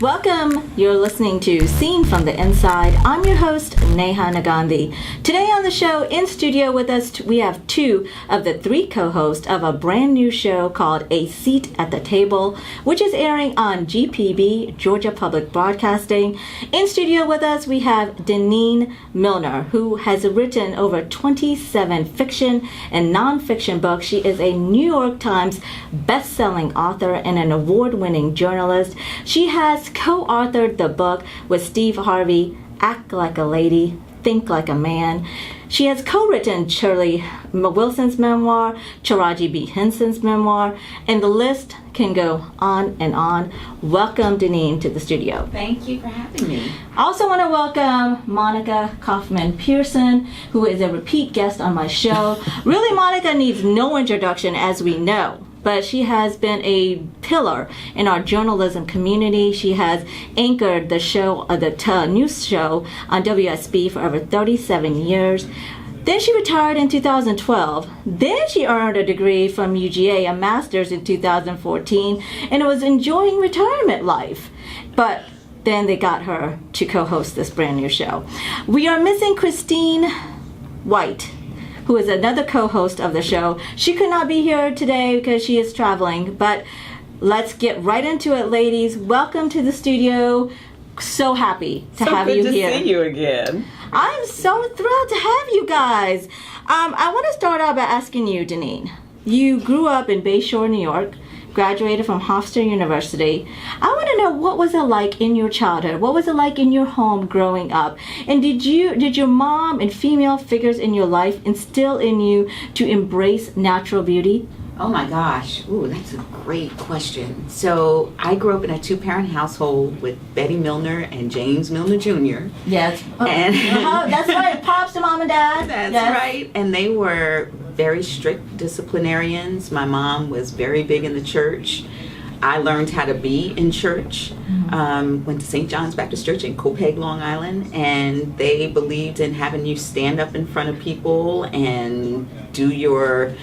Welcome. You're listening to Seen from the Inside. I'm your host, Neha Negandhi. Today on the show, in studio with us, we have two of the three co-hosts of a brand new show called A Seat at the Table, which is airing on GPB, Georgia Public Broadcasting. In studio with us, we have Denene Millner, who has written over 27 fiction and nonfiction books. She is a New York Times best-selling author and an award-winning journalist. She has co-authored the book with Steve Harvey, Act Like a Lady, Think Like a Man. She has co-written Shirley Wilson's memoir, Taraji B. Henson's memoir, and the list can go on and on. Welcome, Denene, to the studio. Thank you for having me. I also want to welcome Monica Kaufman-Pearson, who is a repeat guest on my show. Really, Monica needs no introduction, as we know. But she has been a pillar in our journalism community. She has anchored the show, the news show on WSB for over 37 years. Then she retired in 2012. Then she earned a degree from UGA, a master's in 2014, and was enjoying retirement life. But then they got her to co-host this brand new show. We are missing Christine White, who is another co-host of the show. She could not be here today because she is traveling, but let's get right into it, ladies. Welcome to the studio. So happy to have you here. So good to see you again. I'm so thrilled to have you guys. I want to start out by asking you, Denene. You grew up in Bayshore, New York, graduated from Hofstra University. I want to know, what was it like in your childhood? What was it like in your home growing up? And did your mom and female figures in your life instill in you to embrace natural beauty? Oh my gosh. Ooh, that's a great question. So I grew up in a two-parent household with Betty Millner and James Millner Jr. Yes. And that's right. Pops to mom and dad. That's yes. right. And they were very strict disciplinarians. My mom was very big in the church. I learned how to be in church. Went to St. John's Baptist Church in Copiague, Long Island, and they believed in having you stand up in front of people and do your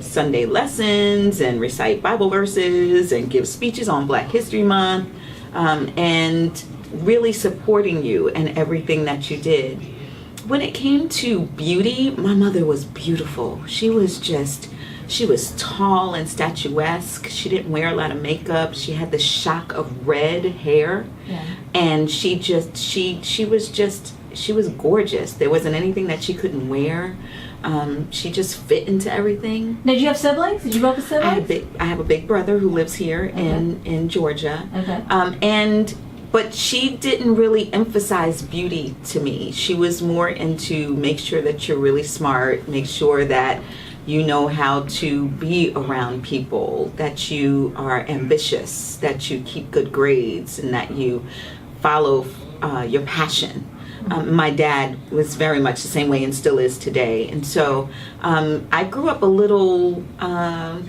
Sunday lessons and recite Bible verses and give speeches on Black History Month, and really supporting you and everything that you did. When it came to beauty, my mother was beautiful. She was tall and statuesque. She didn't wear a lot of makeup. She had the shock of red hair. Yeah. And she was gorgeous. There wasn't anything that she couldn't wear. She just fit into everything. Did you have siblings? Did you grow up with siblings? I have a big brother who lives here in Georgia. Okay. But she didn't really emphasize beauty to me. She was more into make sure that you're really smart, make sure that you know how to be around people, that you are ambitious, that you keep good grades, and that you follow your passion. My dad was very much the same way and still is today. And so I grew up a little, I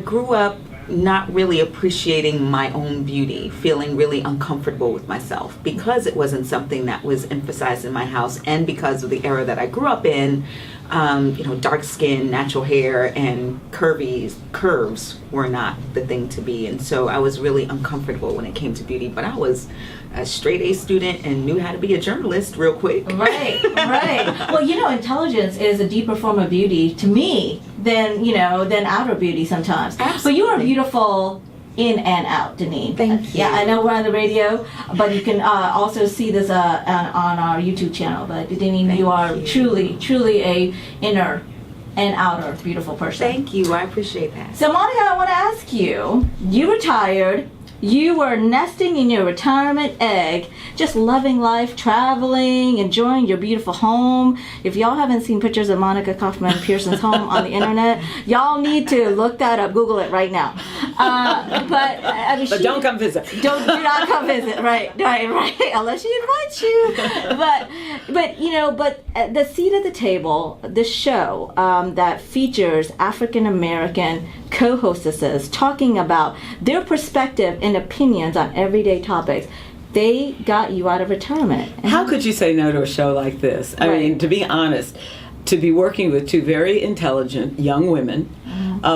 grew up not really appreciating my own beauty, feeling really uncomfortable with myself because it wasn't something that was emphasized in my house, and because of the era that I grew up in. Dark skin, natural hair, and curves were not the thing to be. And so I was really uncomfortable when it came to beauty. But I was a straight A student and knew how to be a journalist real quick. Right. Well, intelligence is a deeper form of beauty to me than outer beauty sometimes. Absolutely. But you are beautiful in and out, Denene. Thank you. Yeah, I know we're on the radio, but you can also see this on our YouTube channel. But Denene, you are truly a inner and outer beautiful person. Thank you. I appreciate that. So, Monica, I want to ask you. You retired. You were nesting in your retirement egg, just loving life, traveling, enjoying your beautiful home. If y'all haven't seen pictures of Monica Kaufman-Pearson's home on the internet, y'all need to look that up. Google it right now. But don't come visit. Do not come visit. Right. Unless she invites you. But the seat at the table, the show that features African American co-hostesses talking about their perspective and opinions on everyday topics. They got you out of retirement. How could you say no to a show like this? I mean, to be honest, to be working with two very intelligent young women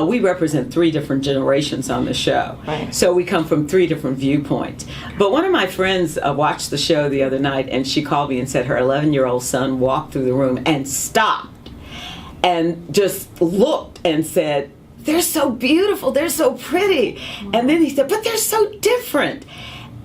We represent 3 different generations on the show. Right. So we come from 3 different viewpoints. But one of my friends watched the show the other night, and she called me and said her 11-year-old son walked through the room and stopped and just looked and said, "They're so beautiful, they're so pretty." And then he said, "But they're so different."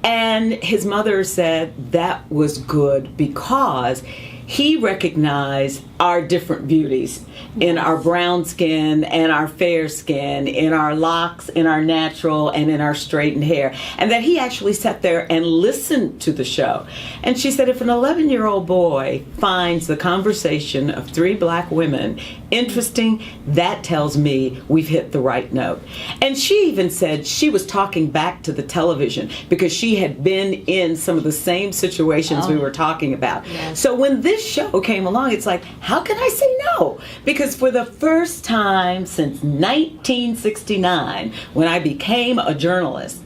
And his mother said that was good because he recognized our different beauties in our brown skin and our fair skin, in our locks, in our natural, and in our straightened hair. And that he actually sat there and listened to the show. And she said, if an 11-year-old boy finds the conversation of 3 black women interesting, that tells me we've hit the right note. And she even said she was talking back to the television because she had been in some of the same situations we were talking about. Yes. So when this show came along, it's like, how can I say no? Because for the first time since 1969, when I became a journalist,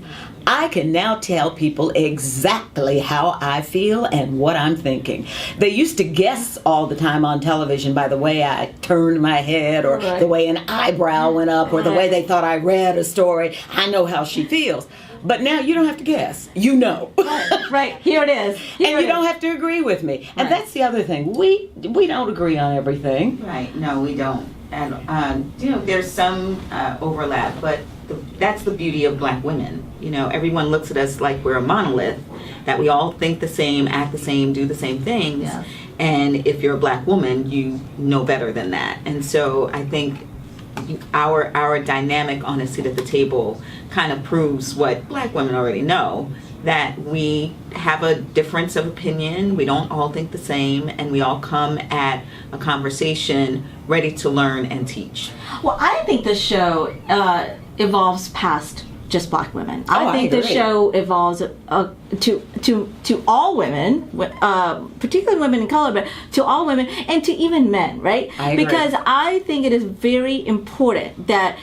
I can now tell people exactly how I feel and what I'm thinking. They used to guess all the time on television by the way I turned my head or the way an eyebrow went up or the way they thought I read a story. I know how she feels. But now you don't have to guess. You know. Right. Here it is. And you don't have to agree with me. And that's the other thing. We don't agree on everything. Right. No, we don't. And, there's some overlap, but that's the beauty of black women. Everyone looks at us like we're a monolith, that we all think the same, act the same, do the same things. Yeah. And if you're a black woman, you know better than that. And so I think our dynamic on a seat at the table kind of proves what black women already know, that we have a difference of opinion, we don't all think the same, and we all come at a conversation ready to learn and teach. Well, I think the show evolves past just black women. I think the show evolves to all women, particularly women of color, but to all women and to even men, right? I agree. Because I think it is very important that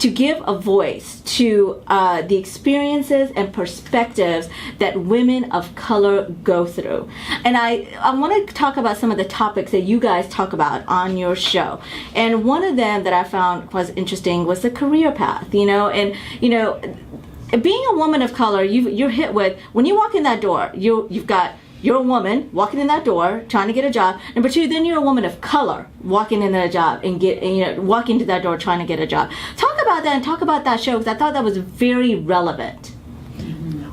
to give a voice to the experiences and perspectives that women of color go through. And I want to talk about some of the topics that you guys talk about on your show. And one of them that I found was interesting was the career path, being a woman of color, you're hit with, when you walk in that door, you're a woman walking in that door trying to get a job. Number 2, then you're a woman of color walking in that job and walking to that door trying to get a job. Talk about that and talk about that show, because I thought that was very relevant.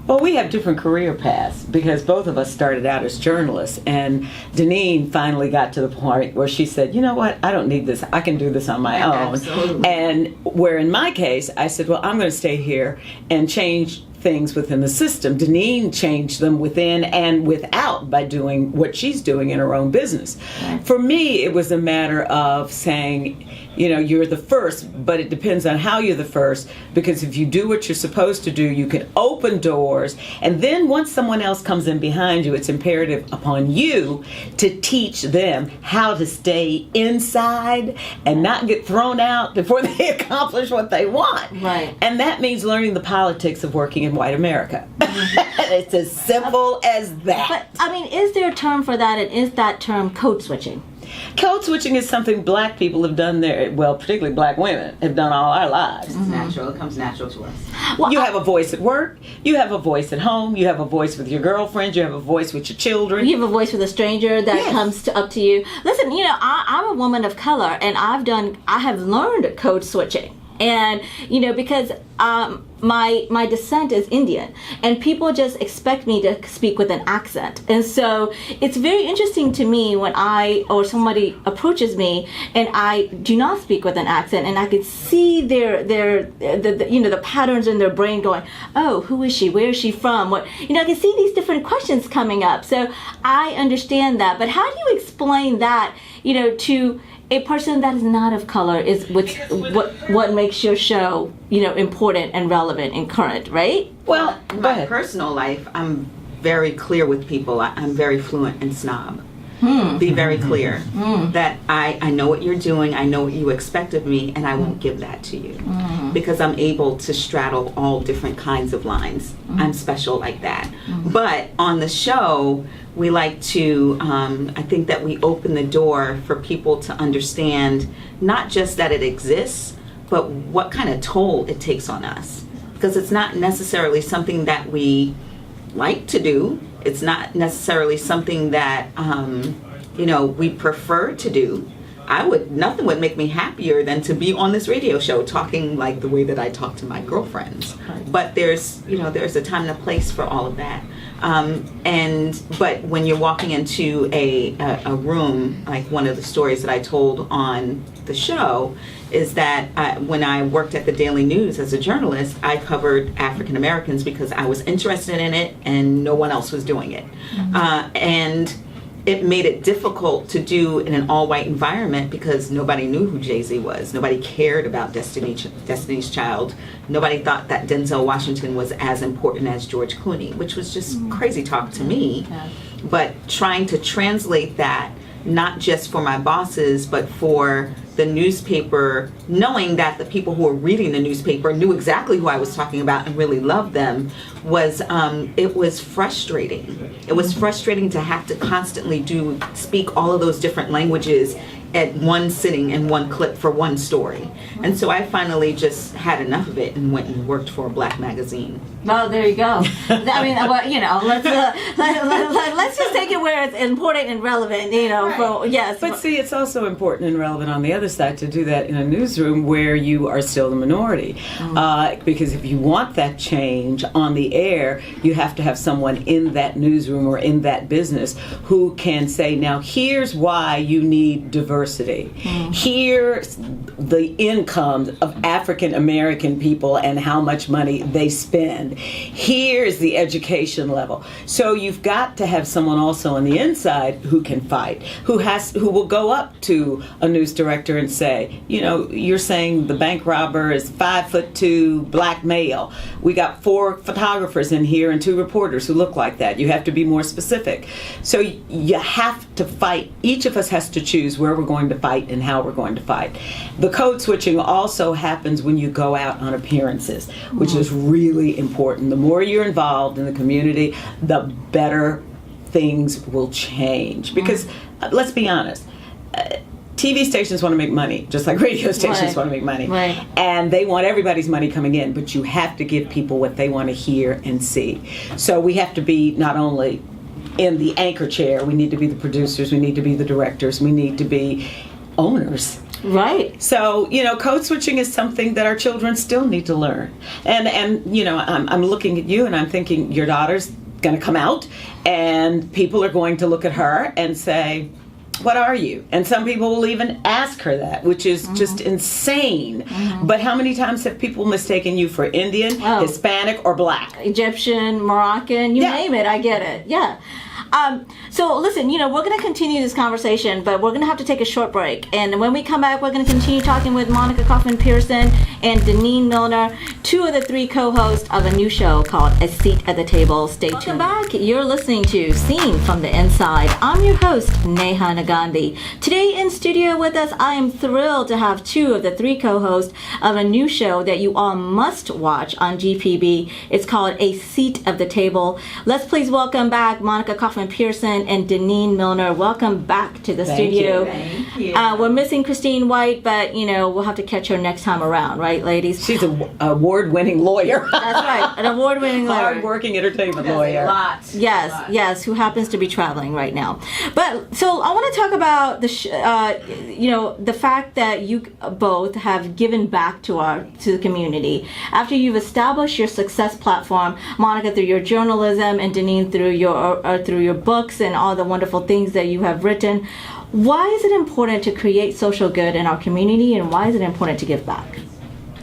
Well, we have different career paths because both of us started out as journalists, and Denene finally got to the point where she said, you know what, I don't need this. I can do this on my own. Absolutely. And where in my case, I said, well, I'm going to stay here and change things within the system. Denene changed them within and without by doing what she's doing in her own business. Right. For me, it was a matter of saying, you're the first, but it depends on how you're the first, because if you do what you're supposed to do, you can open doors, and then once someone else comes in behind you, it's imperative upon you to teach them how to stay inside and not get thrown out before they accomplish what they want. Right. And that means learning the politics of working in white America. It's as simple as that. But, is there a term for that, and is that term code switching? Code switching is something black people have done particularly black women, have done all our lives. It's natural. It comes natural to us. Well, You have a voice at work, you have a voice at home, you have a voice with your girlfriends, you have a voice with your children. You have a voice with a stranger that Yes. comes up to you. Listen, I'm a woman of color, and I have learned code switching. And because my descent is Indian, and people just expect me to speak with an accent, and so it's very interesting to me when somebody approaches me and I do not speak with an accent, and I can see the patterns in their brain going, oh, who is she? Where is she from? What I can see these different questions coming up. So I understand that, but how do you explain that to a person that is not of color? Is what makes your show important and relevant and current, right? Well, in go my ahead. personal life, I'm very clear with people. I'm very fluent in snob. Be very clear that I know what you're doing, I know what you expect of me, and I won't give that to you, because I'm able to straddle all different kinds of lines. I'm special like that. But on the show, we like to, I think that we open the door for people to understand not just that it exists, but what kind of toll it takes on us. Because it's not necessarily something that we like to do. It's not necessarily something that, we prefer to do. Nothing would make me happier than to be on this radio show talking like the way that I talk to my girlfriends. But there's a time and a place for all of that. But when you're walking into a room, like one of the stories that I told on the show is that when I worked at the Daily News as a journalist, I covered African Americans because I was interested in it and no one else was doing it. And it made it difficult to do in an all-white environment because nobody knew who Jay-Z was. Nobody cared about Destiny's Child. Nobody thought that Denzel Washington was as important as George Clooney, which was just crazy talk to me. Yeah. But trying to translate that, not just for my bosses, but for the newspaper, knowing that the people who were reading the newspaper knew exactly who I was talking about and really loved them, it was frustrating. It was frustrating to have to constantly speak all of those different languages at one sitting and one clip for one story. And so I finally just had enough of it and went and worked for a black magazine. Well, there you go. I mean, let's just take it where it's important and relevant, Right. Yes. But see, it's also important and relevant on the other side to do that in a newsroom where you are still the minority. Because if you want that change on the air, you have to have someone in that newsroom or in that business who can say, now here's why you need diversity. Here's the income of African American people and how much money they spend. Here's the education level. So you've got to have someone also on the inside who can fight, who will go up to a news director and say, you're saying the bank robber is 5'2", black male. We got 4 photographers in here and 2 reporters who look like that. You have to be more specific. So you have to fight. Each of us has to choose where we're going to fight and how we're going to fight. The code switching also happens when you go out on appearances, which is really important. The more you're involved in the community, the better things will change. Because let's be honest, TV stations want to make money, just like radio stations want to make money. Right. And they want everybody's money coming in, but you have to give people what they want to hear and see. So we have to be not only in the anchor chair, we need to be the producers, we need to be the directors, we need to be owners. Right. So, code switching is something that our children still need to learn. And I'm looking at you and I'm thinking your daughter's going to come out and people are going to look at her and say, what are you? And some people will even ask her that, which is just insane. But how many times have people mistaken you for Indian, Hispanic, or black? Egyptian, Moroccan, you name it, I get it. Yeah. So listen, we're going to continue this conversation, but we're going to have to take a short break. And when we come back, we're going to continue talking with Monica Kaufman-Pearson and Denene Millner, 2 of the 3 co-hosts of a new show called A Seat at the Table. Stay tuned. Welcome back. You're listening to Seen from the Inside. I'm your host, Neha Negandhi. Today in studio with us, I am thrilled to have 2 of the 3 co-hosts of a new show that you all must watch on GPB. It's called A Seat at the Table. Let's please welcome back Monica Kaufman-Pearson and Denene Millner. Welcome back to the studio. Thank you. We're missing Christine White, but we'll have to catch her next time around, right, ladies? She's an award-winning lawyer. That's right, an award-winning lawyer. Hard-working entertainment lawyer. Yes, who happens to be traveling right now. But so I want to talk about the fact that you both have given back to the community after you've established your success platform. Monica through your journalism, and Denene through your books and all the wonderful things that you have written. Why is it important to create social good in our community, and why is it important to give back?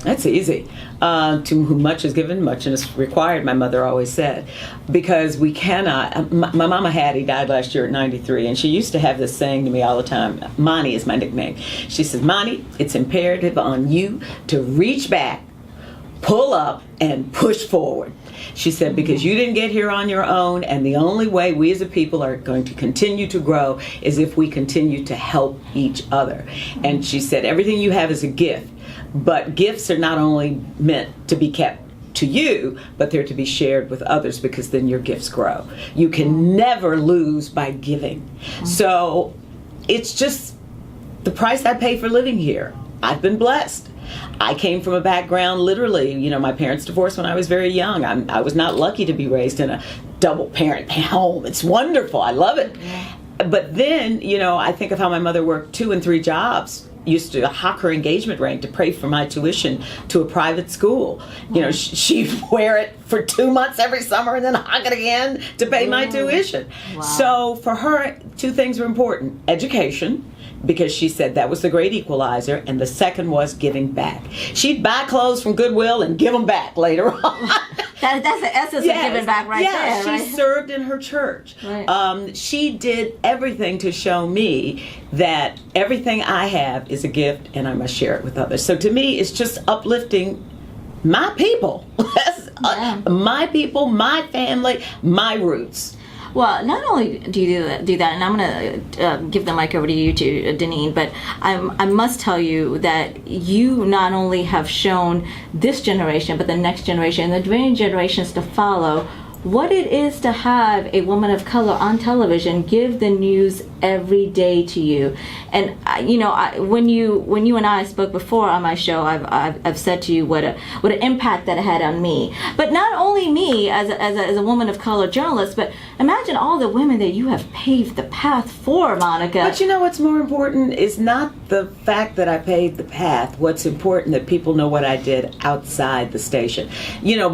That's easy. To whom much is given, much is required, my mother always said. Because we cannot, my mama Hattie died last year at 93, and she used to have this saying to me all the time. Monty is my nickname. She says, Monty, it's imperative on you to reach back, pull up, and push forward. She said, because you didn't get here on your own, and the only way we as a people are going to continue to grow is if we continue to help each other. And she said, everything you have is a gift, but gifts are not only meant to be kept to you, but they're to be shared with others, because then your gifts grow. You can never lose by giving. So it's just the price I pay for living here. I've been blessed. I came from a background, literally, my parents divorced when I was very young. I was not lucky to be raised in a double parent home. It's wonderful. I love it. But then, I think of how my mother worked 2 and 3 jobs, used to hock her engagement ring to pay for my tuition to a private school. She'd wear it for 2 months every summer and then hock it again to pay my tuition. Wow. So for her, 2 things were important. Education, because she said that was the great equalizer, and the second was giving back. She'd buy clothes from Goodwill and give them back later on. That's the essence of giving back right there, right? She served in her church. Right. She did everything to show me that everything I have is a gift and I must share it with others. So to me, it's just uplifting my people. My people, my family, my roots. Well, not only do you do that, and I'm going to give the mic over to you too, Denene, but I must tell you that you not only have shown this generation, but the next generation, and the remaining generations to follow, what it is to have a woman of color on television give the news every day to you. And when you and I spoke before on my show, I've said to you what an impact that it had on me. But not only me as a woman of color journalist, but imagine all the women that you have paved the path for, Monica. But what's more important is not the fact that I paved the path. What's important that people know what I did outside the station.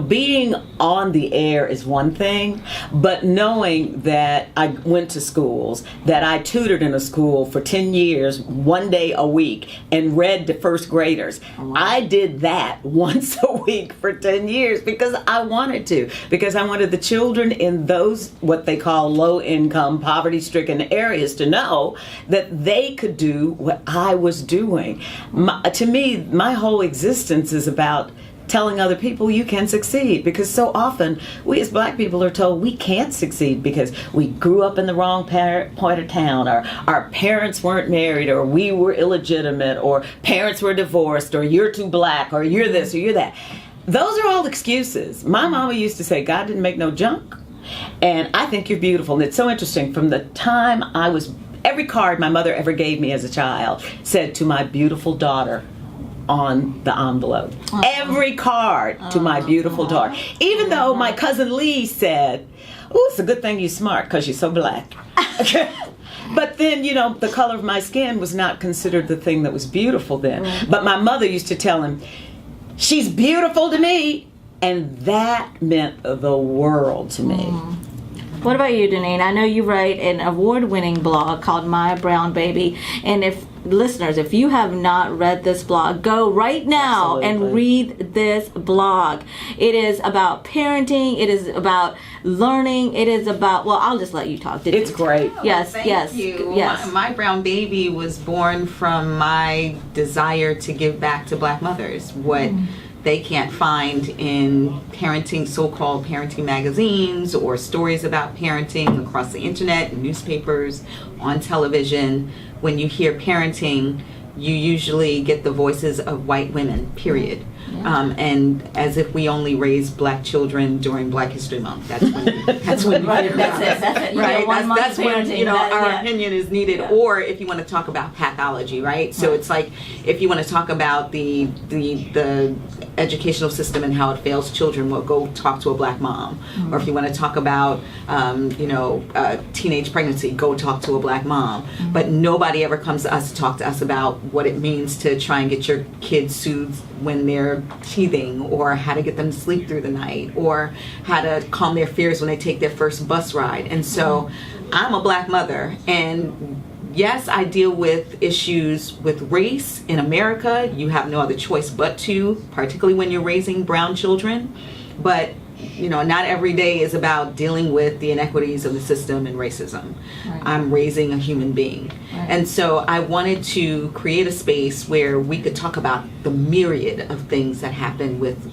Being on the air is one thing, but knowing that I went to schools, that I tutored in a school for 10 years, 1 day a week, and read to first graders. Wow. I did that once a week for 10 years because I wanted to, because I wanted the children in those, what they call low-income, poverty-stricken areas to know that they could do what I was doing. To me, my whole existence is about telling other people you can succeed, because so often we as black people are told we can't succeed because we grew up in the wrong part of town, or our parents weren't married, or we were illegitimate, or parents were divorced, or you're too black, or you're this or you're that. Those are all excuses. My mama used to say God didn't make no junk, and I think you're beautiful. And it's so interesting, from the time every card my mother ever gave me as a child said, "To my beautiful daughter," on the envelope. Every card to my beautiful daughter. Even though my cousin Lee said, "Oh, it's a good thing you're smart because you're so black." But then, the color of my skin was not considered the thing that was beautiful then. But my mother used to tell him, "She's beautiful to me." And that meant the world to me. What about you, Denene? I know you write an award-winning blog called My Brown Baby, and if you have not read this blog, go right now and read this blog. It is about parenting. It is about learning. It is about, I'll just let you talk. It's great. Yes, Thank you. Yes. My Brown Baby was born from my desire to give back to black mothers what they can't find in parenting, so-called parenting magazines, or stories about parenting across the internet, newspapers, on television. When you hear parenting, you usually get the voices of white women, period. And as if we only raise black children during Black History Month. That's when you hear That's it. right? That's when parenting, our opinion is needed. Yeah. Or if you want to talk about pathology, right? So it's like if you want to talk about the educational system and how it fails children, well, go talk to a black mom. Or if you want to talk about teenage pregnancy, go talk to a black mom. But nobody ever comes to us to talk to us about what it means to try and get your kids soothed when they're teething, or how to get them to sleep through the night, or how to calm their fears when they take their first bus ride. And so I'm a black mother, and yes, I deal with issues with race in America. You have no other choice but to, particularly when you're raising brown children. But not every day is about dealing with the inequities of the system and racism. Right. I'm raising a human being. Right. And so I wanted to create a space where we could talk about the myriad of things that happen with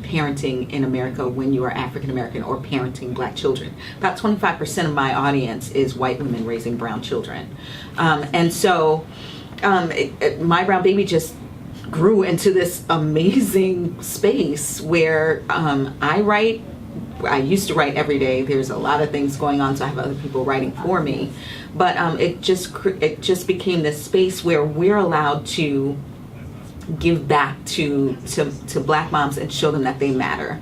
parenting in America when you are African American, or parenting black children. About 25% of my audience is white women raising brown children. And so My Brown Baby just grew into this amazing space where I used to write every day. There's a lot of things going on, so I have other people writing for me. But it just became this space where we're allowed to give back to Black moms and show them that they matter.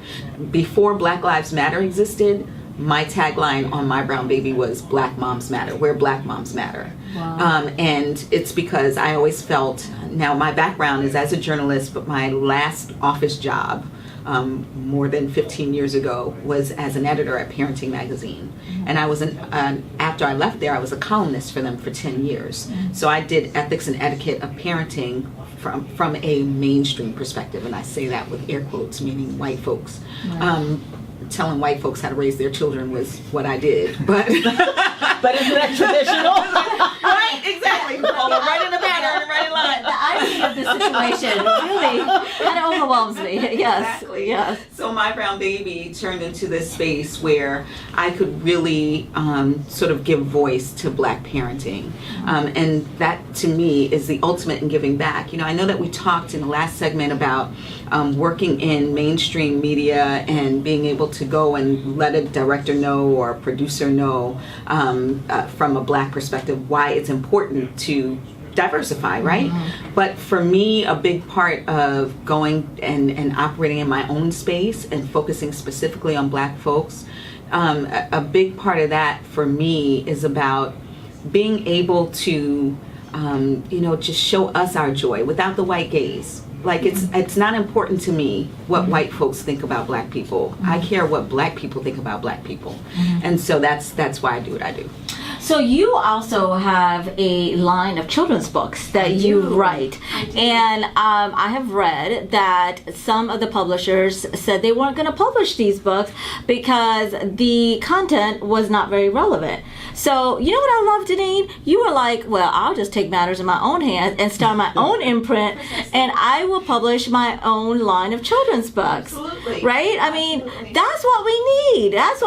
Before Black Lives Matter existed, my tagline on My Brown Baby was Black Moms Matter, where Black moms matter. Wow. And it's because I always felt, now my background is as a journalist, but my last office job more than 15 years ago was as an editor at Parenting Magazine. And I was after I left there, I was a columnist for them for 10 years. So I did ethics and etiquette of parenting from a mainstream perspective, and I say that with air quotes, meaning white folks. Right. Telling white folks how to raise their children was what I did, but But isn't that traditional? right, exactly. Follow right in the pattern and right in line. The irony of the situation really kind of overwhelms me. Yes, Exactly. yes. So My Brown Baby turned into this space where I could really sort of give voice to Black parenting. And that, to me, is the ultimate in giving back. You know, I know that we talked in the last segment about working in mainstream media and being able to go and let a director know or a producer know from a Black perspective why it's important to diversify, right? But for me, a big part of going and operating in my own space and focusing specifically on Black folks, a big part of that for me is about being able to, just show us our joy without the white gaze. Like it's not important to me what white folks think about Black people. I care what Black people think about Black people, and so that's why I do what I do. So you also have a line of children's books that you write, and I have read that some of the publishers said they weren't going to publish these books because the content was not very relevant. So you know what I love, Denene? You were like, well, I'll just take matters in my own hands and start my own imprint, and I will publish my own line of children's books. Absolutely. Right? I mean, that's what we need. That's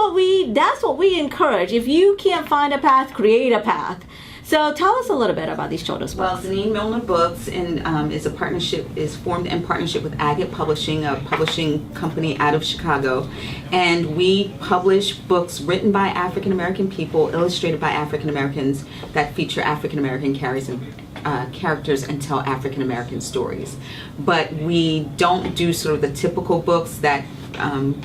what we encourage. If you can't find a path, create a path. So tell us a little bit about these children's Well, books. Denene Millner Books is formed in partnership with Agate Publishing, a publishing company out of Chicago, and we publish books written by African American people, illustrated by African Americans, that feature African American characters and tell African American stories. But we don't do sort of the typical books that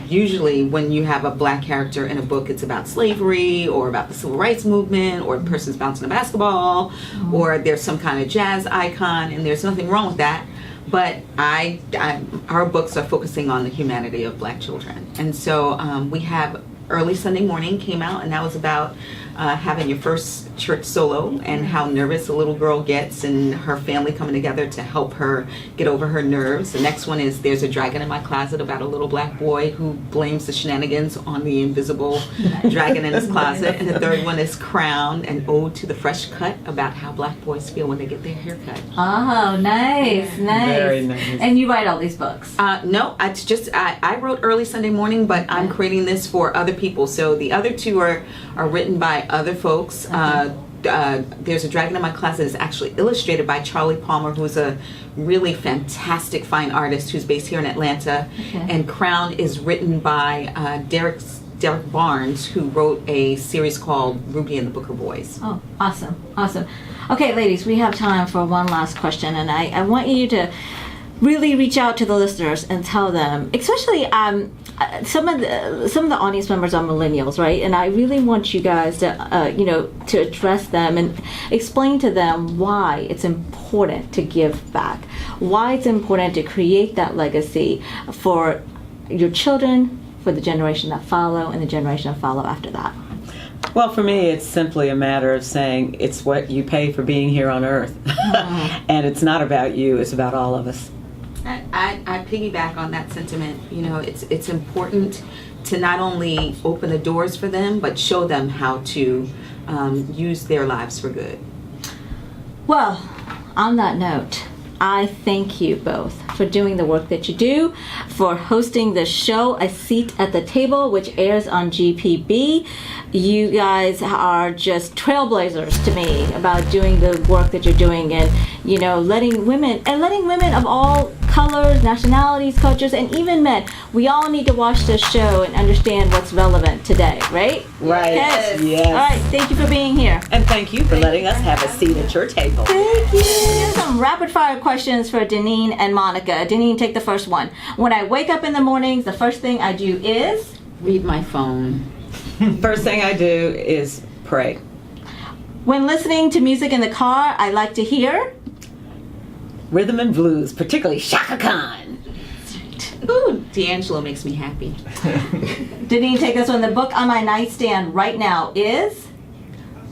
usually when you have a Black character in a book, it's about slavery or about the civil rights movement, or the person's bouncing a basketball, or there's some kind of jazz icon, and there's nothing wrong with that. But our books are focusing on the humanity of Black children. And so we have Early Sunday Morning came out, and that was about having your first church solo and how nervous a little girl gets and her family coming together to help her get over her nerves. The next one is There's a Dragon in My Closet, about a little Black boy who blames the shenanigans on the invisible dragon in his closet. And the third one is Crown, an ode to the fresh cut, about how Black boys feel when they get their hair cut. Oh, nice. Very nice. And you write all these books? No, I wrote Early Sunday Morning, but I'm creating this for other people. So the other two are written by other folks. There's a Dragon in My Closet is actually illustrated by Charlie Palmer, who's a really fantastic fine artist who's based here in Atlanta. Okay. And Crown is written by Derek Barnes, who wrote a series called Ruby and the Booker Boys. Oh, awesome. Okay, ladies, we have time for one last question, and I want you to really reach out to the listeners and tell them, especially some of the audience members are millennials, right? And I really want you guys to to address them and explain to them why it's important to give back, why it's important to create that legacy for your children, for the generation that follow, and the generation that follow after that. Well, for me, it's simply a matter of saying it's what you pay for being here on earth. And it's not about you, it's about all of us. I piggyback on that sentiment. You know, it's important to not only open the doors for them, but show them how to use their lives for good. Well, on that note, I thank you both for doing the work that you do, for hosting the show A Seat at the Table, which airs on GPB. You guys are just trailblazers to me about doing the work that you're doing, and letting women of all colors, nationalities, cultures, and even men. We all need to watch this show and understand what's relevant today, right? Right. Yes. Yes. All right, thank you for being here. And thank you for letting us have a seat at your table. Thank you. Here's some rapid fire questions for Denene and Monica. Denene, take the first one. When I wake up in the mornings, the first thing I do is? Read my phone. First thing I do is pray. When listening to music in the car, I like to hear? Rhythm and blues, particularly Shaka Khan. Ooh, D'Angelo makes me happy. Denene, take this one. The book on my nightstand right now is?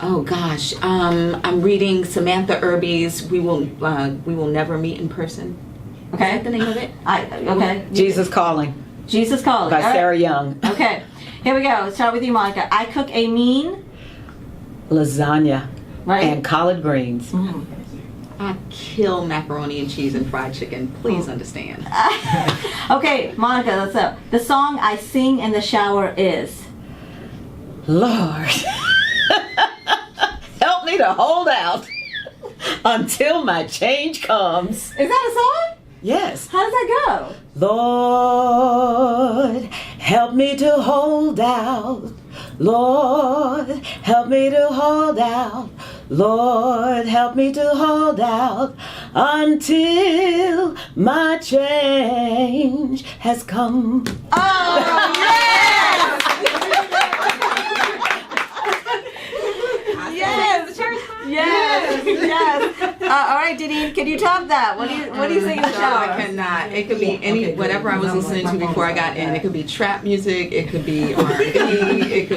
Oh gosh, I'm reading Samantha Irby's We Will Never Meet in Person. Is Okay. that the name of it? Okay. Jesus Calling Jesus Calling. by All right. Sarah Young. Okay. Here we go. Let's start with you, Monica. I cook a mean? Lasagna Right. and collard greens. Mm. I kill macaroni and cheese and fried chicken. Please understand. Okay, Monica, let's go. The song I sing in the shower is? Lord, help me to hold out until my change comes. Is that a song? Yes. How does that go? Lord, help me to hold out. Lord, help me to hold out. Lord, help me to hold out until my change has come. Oh, yes! Yes! Yes! Yes! All right, Denene, can you top that? What do you sing in the No, shower? I cannot. It could be whatever I was listening to before I got in. It could be trap music. It could be R&B. It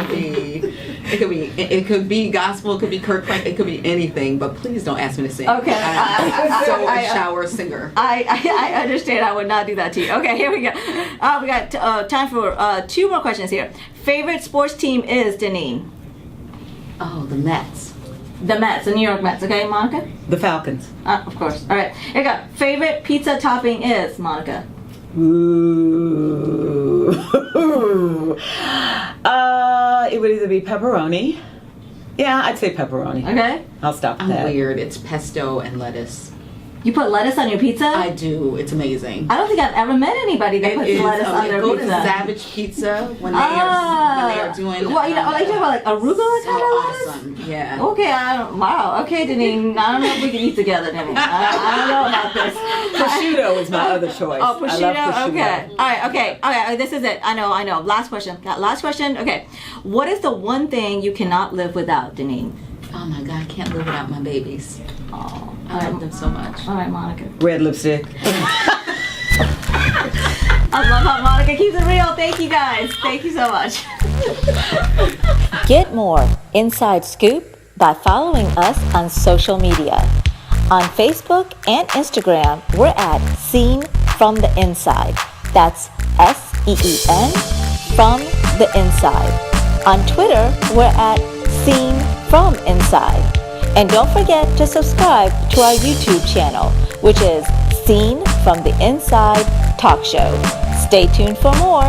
could be gospel. It could be Kirk Franklin. It could be anything. But please don't ask me to sing. Okay. I'm so a shower singer. I understand. I would not do that to you. Okay, here we go. We got time for 2 more questions here. Favorite sports team is, Denene? Oh, the Mets. The Mets, the New York Mets. Okay, Monica? The Falcons. Of course. All right. Here we go. Favorite pizza topping is, Monica? Ooh. It would either be pepperoni. Yeah, I'd say pepperoni. Okay. I'll stop I'm that. weird. It's pesto and lettuce. You put lettuce on your pizza? I do. It's amazing. I don't think I've ever met anybody that It puts is. lettuce on their Go pizza. to Savage Pizza when they are doing. Well, you know, are you talking about like arugula so kind of lettuce? awesome. Yeah. Okay, wow. Okay, Denene. I don't know if we can eat together, Denene. I don't know about this. Prosciutto is my other choice. Oh, prosciutto? I love prosciutto. Okay. All right, okay. This is it. I know. Last question. Last question. Okay. What is the one thing you cannot live without, Denene? Oh my God, I can't live without my babies. Oh, I love them so much. all right, Monica. Red lipstick. I love how Monica keeps it real. Thank you, guys. Thank you so much. Get more inside scoop by following us on social media. On Facebook and Instagram, we're at Seen from the Inside. That's SEEN from the Inside. On Twitter, we're at Seen from Inside. And don't forget to subscribe to our YouTube channel, which is Seen from the Inside Talk Show. Stay tuned for more.